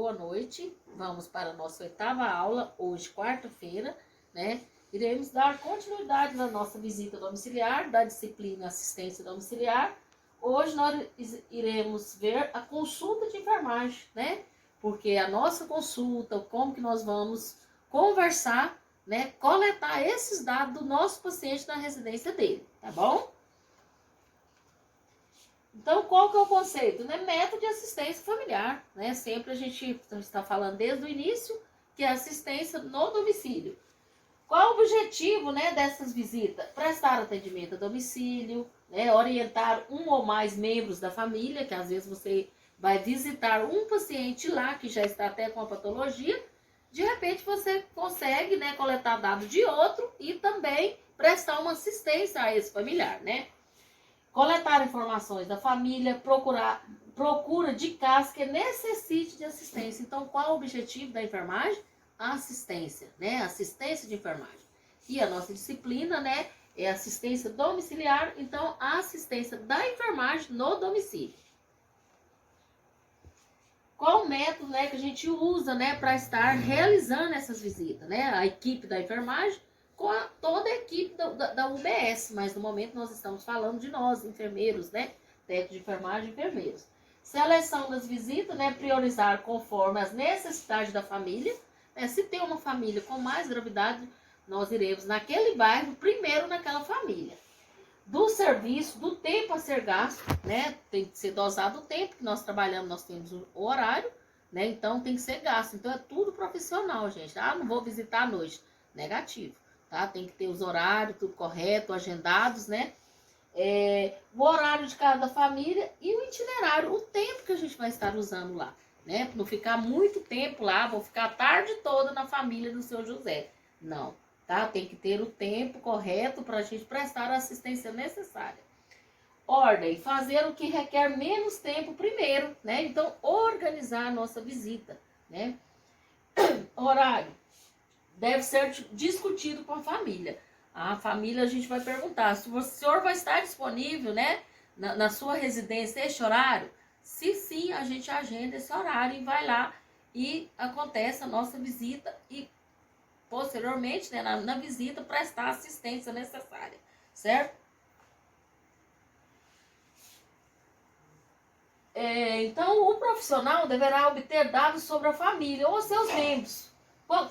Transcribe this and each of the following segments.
boa noite. Vamos para a nossa 8ª aula, hoje, quarta-feira, né? Iremos dar continuidade na nossa visita domiciliar, da disciplina assistência domiciliar. Hoje nós iremos ver a consulta de enfermagem, né? Porque a nossa consulta, como que nós vamos conversar, né? Coletar esses dados do nosso paciente na residência dele, tá bom? Então, qual que é o conceito? Né? Método de assistência familiar, né? Sempre a gente está falando desde o início que é assistência no domicílio. Qual o objetivo, né, dessas visitas? Prestar atendimento a domicílio, né, orientar um ou mais membros da família, que às vezes você vai visitar um paciente lá que já está até com a patologia, de repente você consegue, né, coletar dados de outro e também prestar uma assistência a esse familiar, né? Coletar informações da família, procura de casos que necessite de assistência. Então, qual o objetivo da enfermagem? A assistência, né? Assistência de enfermagem. E a nossa disciplina, né, é assistência domiciliar, então a assistência da enfermagem no domicílio. Qual o método, né, que a gente usa, né, para estar realizando essas visitas, né? A equipe da enfermagem com toda a equipe da UBS, mas no momento nós estamos falando de nós, enfermeiros, né? Técnico de enfermagem e enfermeiros. Seleção das visitas, né? Priorizar conforme as necessidades da família. Né? Se tem uma família com mais gravidade, nós iremos naquele bairro, primeiro naquela família. Do serviço, do tempo a ser gasto, né? Tem que ser dosado o tempo que nós trabalhamos, nós temos o horário, né? Então tem que ser gasto. Então é tudo profissional, gente. Ah, não vou visitar à noite. Negativo. Tá? Tem que ter os horários, tudo correto, agendados, né? O horário de cada família e o itinerário, o tempo que a gente vai estar usando lá, né? Não ficar muito tempo lá, vou ficar a tarde toda na família do seu José. Não, tá? Tem que ter o tempo correto para a gente prestar a assistência necessária. Ordem, fazer o que requer menos tempo primeiro, né? Então, organizar a nossa visita, né? Horário. Deve ser discutido com a família. A família, a gente vai perguntar se o senhor vai estar disponível, né, na sua residência este horário? Se sim, a gente agenda esse horário e vai lá e acontece a nossa visita e posteriormente, né, na visita, prestar a assistência necessária, certo? Então, o profissional deverá obter dados sobre a família ou seus membros.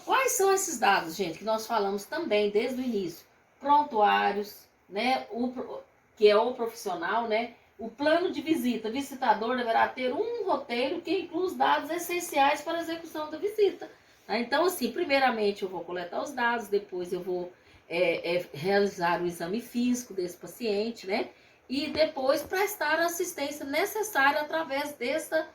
Quais são esses dados, gente, que nós falamos também desde o início? Prontuários, né, que é o profissional, né? O plano de visita. O visitador deverá ter um roteiro que inclui os dados essenciais para a execução da visita. Tá? Então, assim, primeiramente eu vou coletar os dados, depois eu vou realizar o exame físico desse paciente, né? E depois prestar a assistência necessária através dessa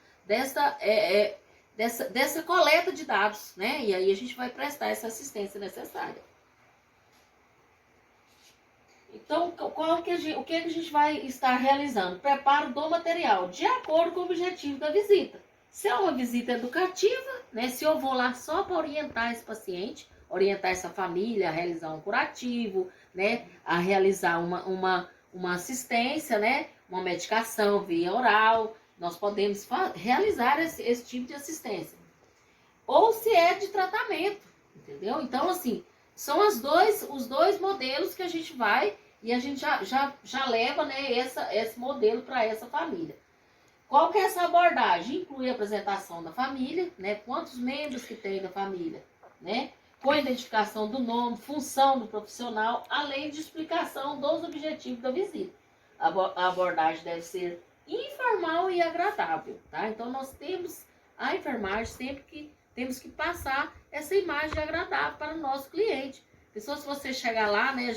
coleta de dados, né? E aí a gente vai prestar essa assistência necessária. Então, o que a gente vai estar realizando? Preparo do material, de acordo com o objetivo da visita. Se é uma visita educativa, né? Se eu vou lá só para orientar esse paciente, orientar essa família a realizar um curativo, né? A realizar uma assistência, né? Uma medicação via oral, nós podemos realizar esse tipo de assistência. Ou se é de tratamento, entendeu? Então, assim, são os dois modelos que a gente vai e a gente já leva, né, esse modelo para essa família. Qual que é essa abordagem? Inclui a apresentação da família, né? Quantos membros que tem da família, né? Com a identificação do nome, função do profissional, além de explicação dos objetivos da visita. A abordagem deve ser informal e agradável, tá? Então, nós temos a enfermagem sempre que temos que passar essa imagem agradável para o nosso cliente. Pessoal, se você chegar lá, né,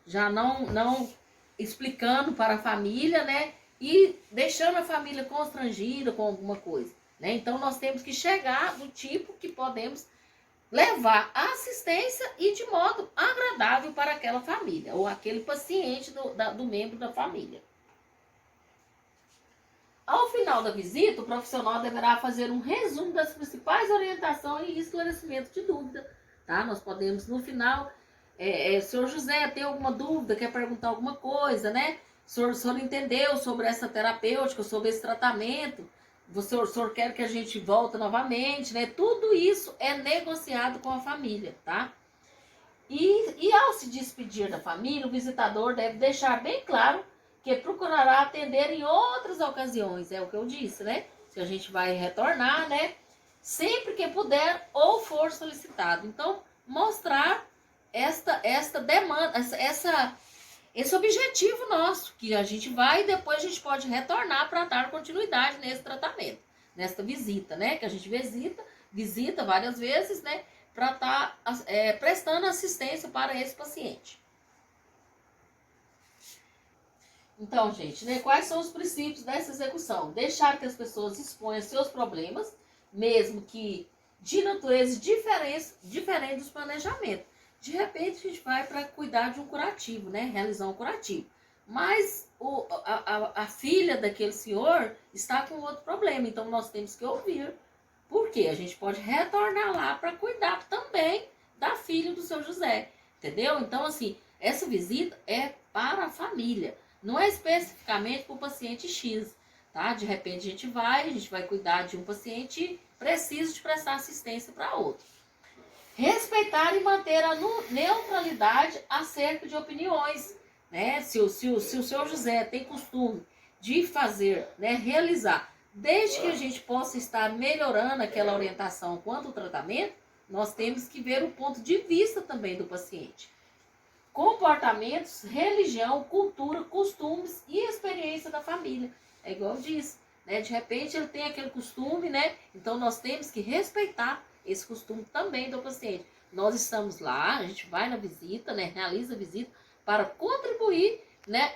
já não explicando para a família, né, e deixando a família constrangida com alguma coisa, né? Então, nós temos que chegar do tipo que podemos levar a assistência e de modo agradável para aquela família, ou aquele paciente do membro da família. Ao final da visita, o profissional deverá fazer um resumo das principais orientações e esclarecimento de dúvida. Tá? Nós podemos, no final, senhor José, tem alguma dúvida, quer perguntar alguma coisa, né? O senhor entendeu sobre essa terapêutica, sobre esse tratamento o senhor quer que a gente volte novamente, né? Tudo isso é negociado com a família, tá? E ao se despedir da família, o visitador deve deixar bem claro que procurará atender em outras ocasiões, é o que eu disse, né? Se a gente vai retornar, né? Sempre que puder ou for solicitado. Então, mostrar esta demanda, esse objetivo nosso, que a gente vai e depois a gente pode retornar para dar continuidade nesse tratamento, nesta visita, né? Que a gente visita várias vezes, né? Para estar prestando assistência para esse paciente. Então, gente, né, quais são os princípios dessa execução? Deixar que as pessoas exponham seus problemas, mesmo que de natureza diferente dos planejamentos. De repente, a gente vai para cuidar de um curativo, né? Realizar um curativo. Mas a filha daquele senhor está com outro problema, então nós temos que ouvir. Por quê? A gente pode retornar lá para cuidar também da filha do seu José, entendeu? Então, assim, essa visita é para a família, não é especificamente para o paciente X, tá? De repente a gente vai cuidar de um paciente preciso de prestar assistência para outro. Respeitar e manter a neutralidade acerca de opiniões, né? Se o seu José tem costume de fazer, né, realizar, desde que a gente possa estar melhorando aquela orientação quanto ao tratamento, nós temos que ver o ponto de vista também do paciente. Comportamentos, religião, cultura, costumes e experiência da família. É igual eu disse, né? De repente ele tem aquele costume, né? Então nós temos que respeitar esse costume também do paciente. Nós estamos lá, a gente vai na visita, né? Realiza a visita para contribuir, né?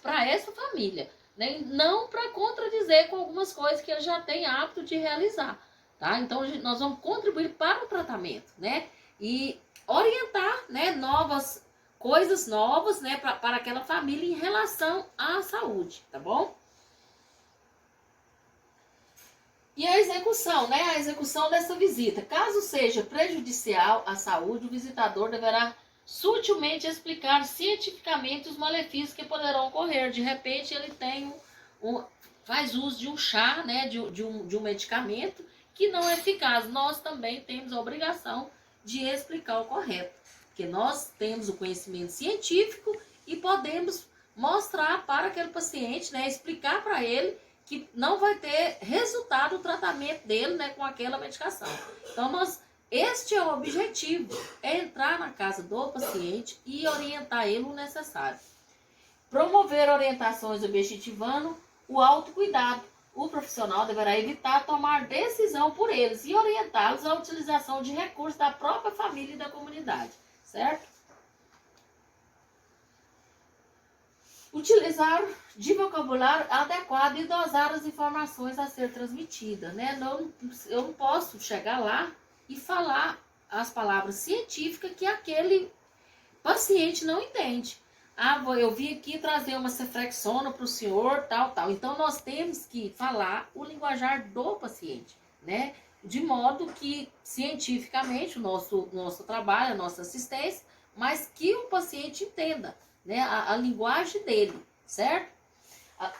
Para essa família, né? Não para contradizer com algumas coisas que ele já tem hábito de realizar, tá? Então nós vamos contribuir para o tratamento, né? E orientar, né? Coisas novas, né? Para aquela família em relação à saúde, tá bom? E a execução, né? A execução dessa visita. Caso seja prejudicial à saúde, o visitador deverá sutilmente explicar cientificamente os malefícios que poderão ocorrer. De repente, ele faz uso de um chá, né? De um medicamento que não é eficaz. Nós também temos a obrigação de explicar o correto, porque nós temos o conhecimento científico e podemos mostrar para aquele paciente, né? Explicar para ele que não vai ter resultado o tratamento dele, né, com aquela medicação. Então, este é o objetivo, é entrar na casa do paciente e orientar ele o necessário. Promover orientações objetivando o autocuidado. O profissional deverá evitar tomar decisão por eles e orientá-los à utilização de recursos da própria família e da comunidade, certo? Utilizar de vocabulário adequado e dosar as informações a ser transmitidas, né? Eu não posso chegar lá e falar as palavras científicas que aquele paciente não entende. Ah, eu vim aqui trazer uma cefrexona para o senhor, tal. Então, nós temos que falar o linguajar do paciente, né? De modo que, cientificamente, o nosso trabalho, a nossa assistência, mas que o paciente entenda, né, a linguagem dele, certo?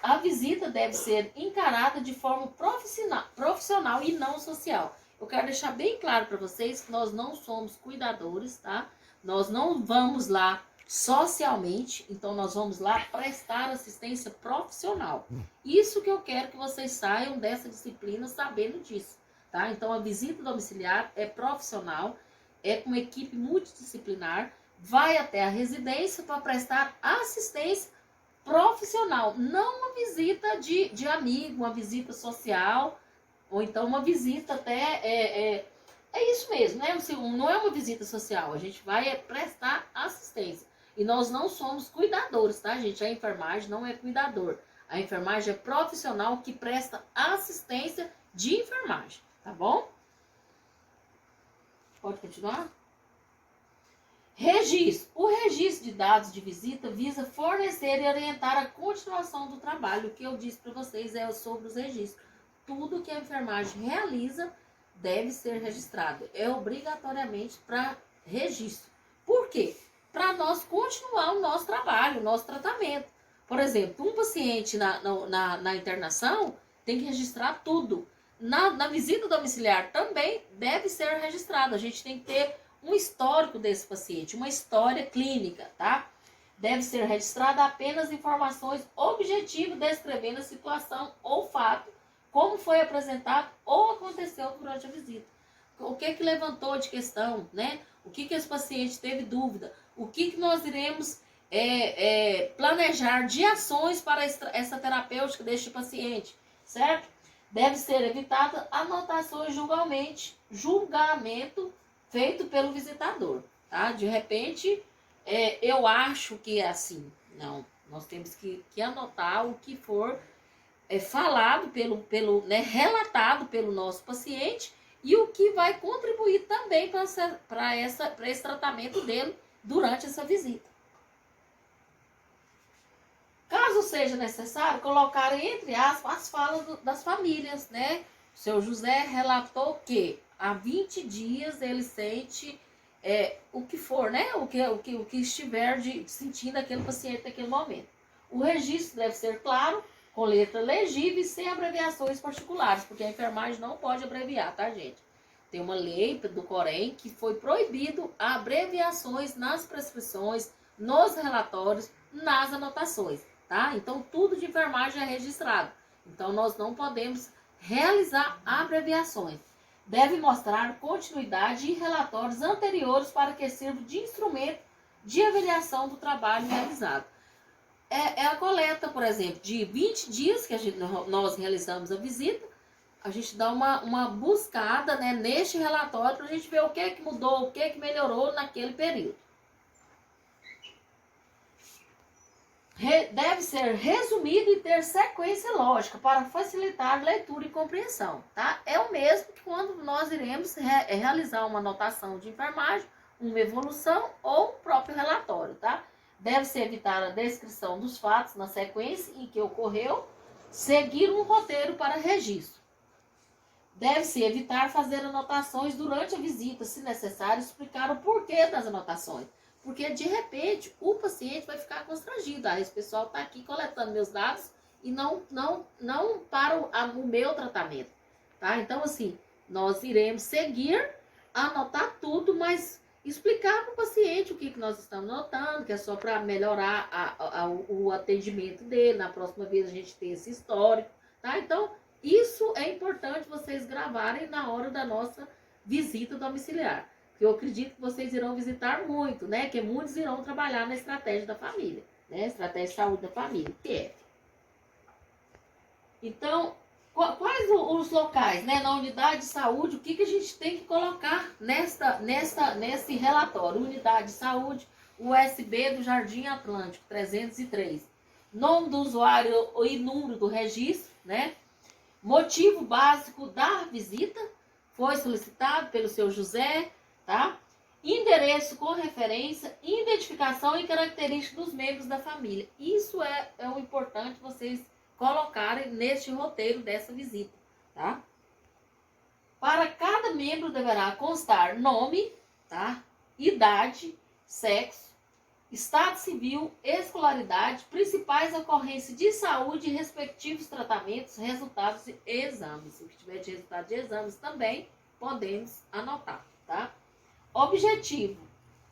A visita deve ser encarada de forma profissional e não social. Eu quero deixar bem claro para vocês que nós não somos cuidadores, tá? Nós não vamos lá socialmente, então nós vamos lá prestar assistência profissional. Isso que eu quero que vocês saiam dessa disciplina sabendo disso, tá? Então a visita domiciliar é profissional, é com equipe multidisciplinar, vai até a residência para prestar assistência profissional, não uma visita de amigo, uma visita social, ou então uma visita até, é isso mesmo, né? Não é uma visita social, a gente vai prestar assistência. E nós não somos cuidadores, tá, gente? A enfermagem não é cuidador. A enfermagem é profissional que presta assistência de enfermagem, tá bom? Pode continuar? Registro. O registro de dados de visita visa fornecer e orientar a continuação do trabalho. O que eu disse para vocês é sobre os registros. Tudo que a enfermagem realiza deve ser registrado. É obrigatoriamente para registro. Por quê? Para nós continuar o nosso trabalho, o nosso tratamento. Por exemplo, um paciente na internação tem que registrar tudo. Na visita domiciliar também deve ser registrado. A gente tem que ter um histórico desse paciente, uma história clínica, tá? Deve ser registrada apenas informações objetivas descrevendo a situação ou fato, como foi apresentado ou aconteceu durante a visita. O que levantou de questão, né? O que esse paciente teve dúvida? O que nós iremos planejar de ações para essa terapêutica deste paciente, certo? Deve ser evitada anotações julgamento feito pelo visitador, tá? De repente, eu acho que é assim. Não, nós temos que anotar o que for falado né, relatado pelo nosso paciente e o que vai contribuir também para esse tratamento dele durante essa visita. Caso seja necessário, colocar entre aspas as falas das famílias, né? O seu José relatou que há 20 dias ele sente o que for, né? O que estiver sentindo aquele paciente naquele momento. O registro deve ser claro, com letra legível e sem abreviações particulares, porque a enfermagem não pode abreviar, tá, gente? Tem uma lei do Corém que foi proibido abreviações nas prescrições, nos relatórios, nas anotações, tá? Então, tudo de enfermagem é registrado. Então, nós não podemos realizar abreviações. Deve mostrar continuidade em relatórios anteriores para que sirva de instrumento de avaliação do trabalho realizado. É a coleta, por exemplo, de 20 dias que nós realizamos a visita, a gente dá uma buscada, né, neste relatório para a gente ver o que é que mudou, o que é que melhorou naquele período. Deve ser resumido e ter sequência lógica para facilitar leitura e compreensão, tá? É o mesmo que quando nós iremos realizar uma anotação de enfermagem, uma evolução ou o próprio relatório, tá? Deve-se evitar a descrição dos fatos na sequência em que ocorreu, seguir um roteiro para registro. Deve-se evitar fazer anotações durante a visita, se necessário, explicar o porquê das anotações. Porque, de repente, o paciente vai ficar constrangido. Esse pessoal está aqui coletando meus dados e não para o meu tratamento. Tá? Então, assim, nós iremos seguir, anotar tudo, mas explicar para o paciente o que nós estamos notando, que é só para melhorar o atendimento dele. Na próxima vez a gente tem esse histórico. Tá? Então, isso é importante vocês gravarem na hora da nossa visita domiciliar. Eu acredito que vocês irão visitar muito, né? Que muitos irão trabalhar na estratégia da família, né? Estratégia de saúde da família, PF. Então, quais os locais, né? Na unidade de saúde, o que a gente tem que colocar nesse relatório? Unidade de saúde, USB do Jardim Atlântico, 303. Nome do usuário e número do registro, né? Motivo básico da visita, foi solicitado pelo seu José, tá? Endereço com referência, identificação e características dos membros da família. Isso é o importante vocês colocarem neste roteiro dessa visita, tá? Para cada membro deverá constar nome, tá? Idade, sexo, estado civil, escolaridade, principais ocorrências de saúde e respectivos tratamentos, resultados de exames. Se tiver de resultado de exames também, podemos anotar, tá? Objetivo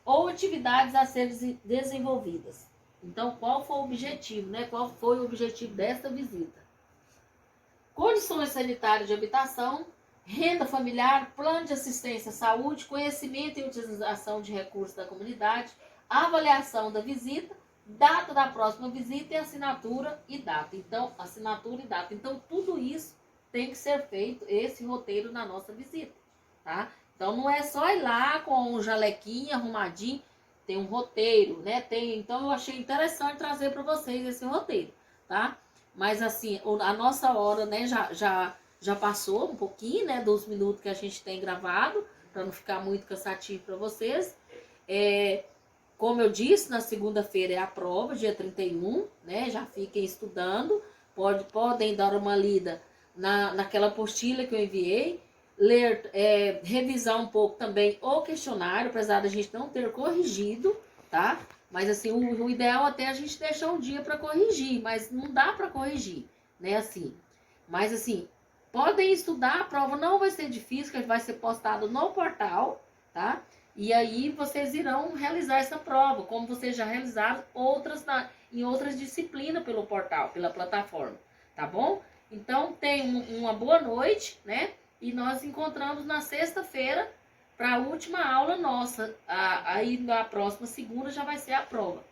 ou atividades a serem desenvolvidas. Então, qual foi o objetivo, né? Qual foi o objetivo desta visita? Condições sanitárias de habitação, renda familiar, plano de assistência à saúde, conhecimento e utilização de recursos da comunidade, avaliação da visita, data da próxima visita e assinatura e data. Então, assinatura e data. Então, tudo isso tem que ser feito, esse roteiro na nossa visita, tá? Então, não é só ir lá com um jalequinho arrumadinho, tem um roteiro, né? Então, eu achei interessante trazer para vocês esse roteiro, tá? Mas, assim, a nossa hora, né, já passou um pouquinho, né, dos minutos que a gente tem gravado, para não ficar muito cansativo para vocês. Como eu disse, na segunda-feira é a prova, dia 31, né? Já fiquem estudando, podem dar uma lida naquela apostila que eu enviei, ler, revisar um pouco também o questionário, apesar da gente não ter corrigido, tá? Mas assim, o ideal até é a gente deixar um dia para corrigir, mas não dá para corrigir, né? Assim, Mas assim, podem estudar, a prova não vai ser difícil, que vai ser postado no portal, tá? E aí vocês irão realizar essa prova, como vocês já realizaram outras em outras disciplinas pelo portal, pela plataforma, tá bom? Então, tenham uma boa noite, né? E nós encontramos na sexta-feira para a última aula nossa. Aí na próxima segunda já vai ser a prova,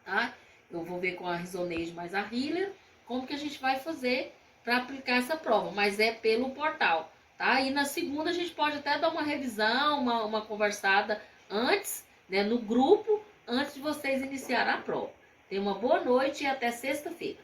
tá? Eu vou ver com a Risoneide mais a Hiller como que a gente vai fazer para aplicar essa prova, mas é pelo portal, tá? E na segunda a gente pode até dar uma revisão, uma conversada antes, né, no grupo, antes de vocês iniciarem a prova. Tenham uma boa noite e até sexta-feira.